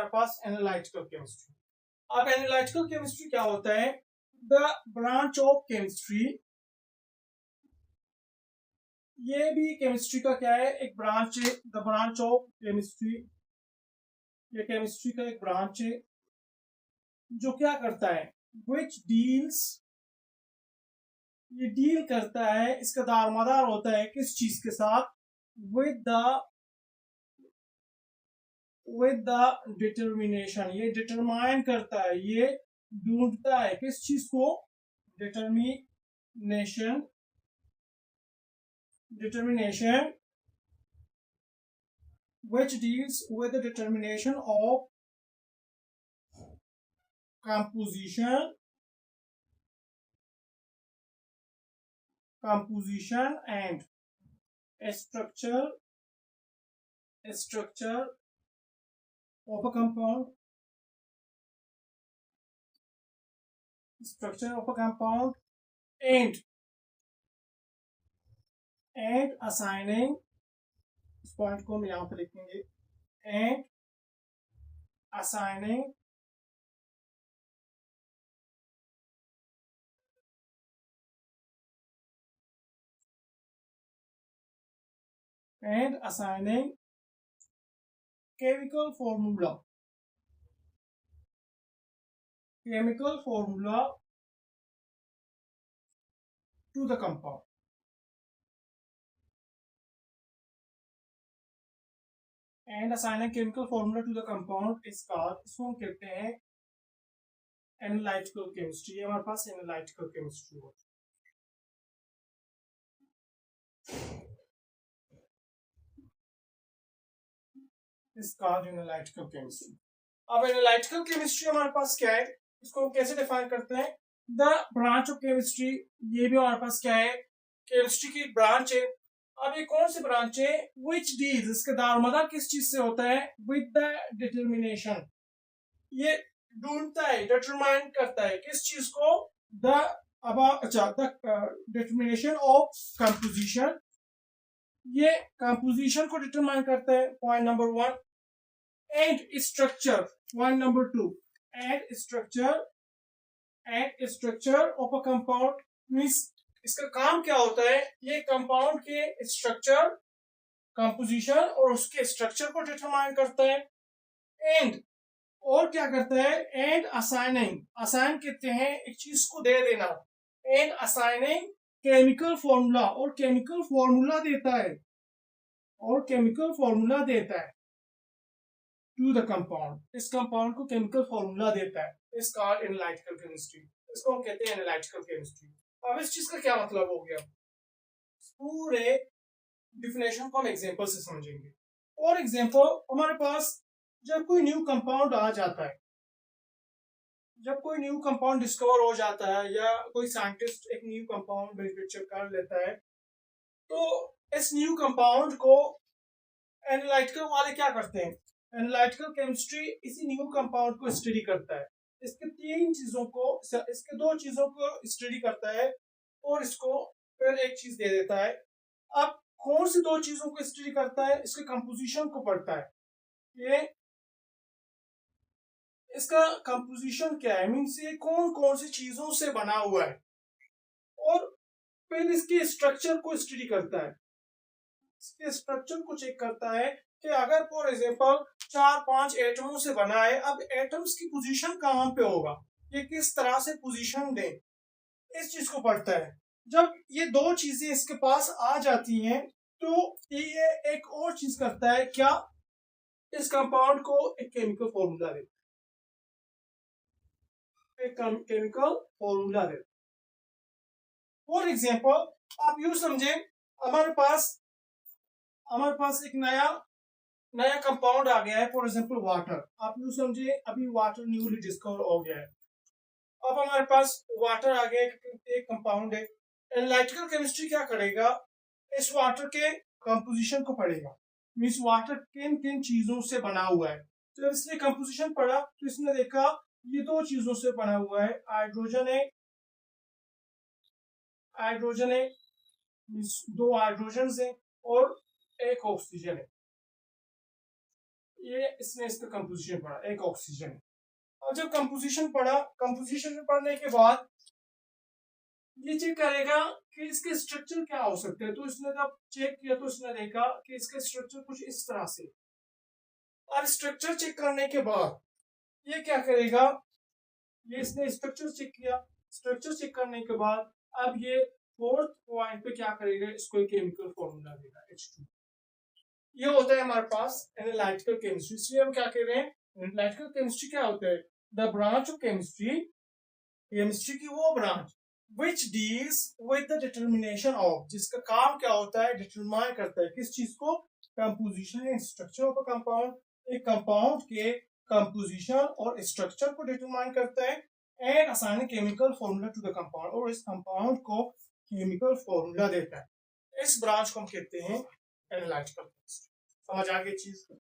हमारे पास analytical chemistry. अब analytical chemistry क्या होता है? द ब्रांच ऑफ केमिस्ट्री, ये भी केमिस्ट्री का क्या है? एक ब्रांच है। द ब्रांच ऑफ केमिस्ट्री, ये केमिस्ट्री का एक ब्रांच है जो क्या करता है? विच डील्स, ये डील करता है, इसका दारोमदार होता है किस चीज के साथ? विद द डिटर्मिनेशन, ये डिटरमाइन करता है, ये ढूंढता है किस चीज को? Determination which deals with the determination of composition and structure of a compound, and assigning, इस पॉइंट को हम यहाँ पे लिखेंगे, and assigning chemical formula to the compound. And assigning chemical formula to the compound is called, इसको हम कहते हैं एनालिटिकल केमिस्ट्री। ये हमारे पास एनालिटिकल केमिस्ट्री होती है। इस कॉल्ड एनालिटिकल केमिस्ट्री। अब एनालिटिकल केमिस्ट्री हमारे पास क्या है? इसको हम कैसे डिफाइन करते हैं? द ब्रांच ऑफ केमिस्ट्री, ये भी हमारे पास क्या है? केमिस्ट्री की ब्रांच है। अब ये कौन सी ब्रांच है? विच डील्स, इसका दारोमदार किस चीज से होता है? विद द डिटर्मिनेशन, ये ढूंढता है, डिटरमाइन करता है किस चीज को? द डिटर्मिनेशन ऑफ कंपोजिशन, ये कंपोजिशन को डिटरमाइन करता है, point number 1। And structure, point number 2। And structure of a compound, means इसका काम क्या होता है? ये कंपाउंड के स्ट्रक्चर, कंपोजिशन और उसके स्ट्रक्चर को डिटरमाइन करता है। एंड और क्या करता है? एंड असाइनिंग, असाइन कहते हैं एक चीज को दे देना। एंड असाइनिंग केमिकल फॉर्मूला, और केमिकल फॉर्मूला देता है टू द कंपाउंड, इस कंपाउंड को केमिकल फॉर्मूला देता है। इस कॉल्ड एनालिटिकल केमिस्ट्री, इसको हम कहते हैं एनालिटिकल केमिस्ट्री। अब इस चीज का क्या मतलब हो गया? पूरे डिफिनेशन को हम एग्जांपल से समझेंगे। फॉर एग्जांपल, हमारे पास जब कोई न्यू कंपाउंड आ जाता है, जब कोई न्यू कंपाउंड डिस्कवर हो जाता है या कोई साइंटिस्ट एक न्यू कंपाउंड मैन्युफैक्चर कर लेता है, तो इस न्यू कंपाउंड को एनालिटिकल वाले क्या करते हैं? एनालिटिकल केमिस्ट्री इसी न्यू कंपाउंड को स्टडी करता है, इसके दो चीजों को स्टडी करता है और इसको फिर एक चीज दे देता है। अब कौन सी दो चीजों को स्टडी करता है? इसके कंपोजिशन को पढ़ता है, ये इसका कंपोजिशन क्या है, मीन्स ये कौन कौन सी चीजों से बना हुआ है, और फिर इसके स्ट्रक्चर को स्टडी करता है। इसके स्ट्रक्चर को चेक करता है कि अगर फॉर एग्जांपल 4-5 एटमों से बना है, अब एटम्स की पोजीशन कहाँ पे होगा, ये किस तरह से पोजीशन दे, इस चीज को पढ़ता है। जब ये दो चीजें इसके पास आ जाती हैं, तो ये एक और चीज करता है, क्या? इस कंपाउंड को एक केमिकल फॉर्मूला देता है, फॉर एग्जांपल आप यूं समझे, हमारे पास एक नया कंपाउंड आ गया है, फॉर एग्जांपल वाटर। आप यूं समझे अभी वाटर न्यूली डिस्कवर हो गया है। अब हमारे पास वाटर आ गया, एक कंपाउंड है। एनालिटिकल केमिस्ट्री क्या करेगा? इस वाटर के कंपोजिशन को पढ़ेगा, मींस वाटर किन किन चीजों से बना हुआ है। तो इसने कंपोजिशन पढ़ा तो इसने देखा ये दो चीजों से बना हुआ है, हाइड्रोजन है, दो हाइड्रोजन है और एक ऑक्सीजन है। ये इसने इसका कंपोजिशन पढ़ा, एक ऑक्सीजन। और जब कंपोजिशन पढ़ा, कंपोजिशन पढ़ने के बाद ये चेक करेगा कि इसके स्ट्रक्चर क्या हो सकते हैं। तो इसने जब चेक किया तो इसने देखा कि इसके स्ट्रक्चर कुछ इस तरह से। और स्ट्रक्चर चेक करने के बाद ये क्या करेगा, ये इसने स्ट्रक्चर चेक किया, स्ट्रक्चर चेक करने के बाद अब ये फोर्थ पॉइंट पे क्या करेगा, इसको केमिकल फॉर्मूला देगा H2। ये होता है हमारे पास एनालिटिकल केमिस्ट्री। इसलिए हम क्या कह रहे हैं, एनालिटिकल केमिस्ट्री क्या होता है, the branch of chemistry, chemistry की वो branch which deals with the determination of, जिसका काम क्या होता है, डिटरमाइन करता है किस चीज को, composition and structure of a compound. एक कंपाउंड के कंपोजिशन और स्ट्रक्चर को डिटरमाइन करता है and assign chemical formula to the compound, और इस कंपाउंड को केमिकल फॉर्मूला देता है। इस ब्रांच को हम कहते हैं एनालिटिकल केमिस्ट्री। समझ आ गई चीज।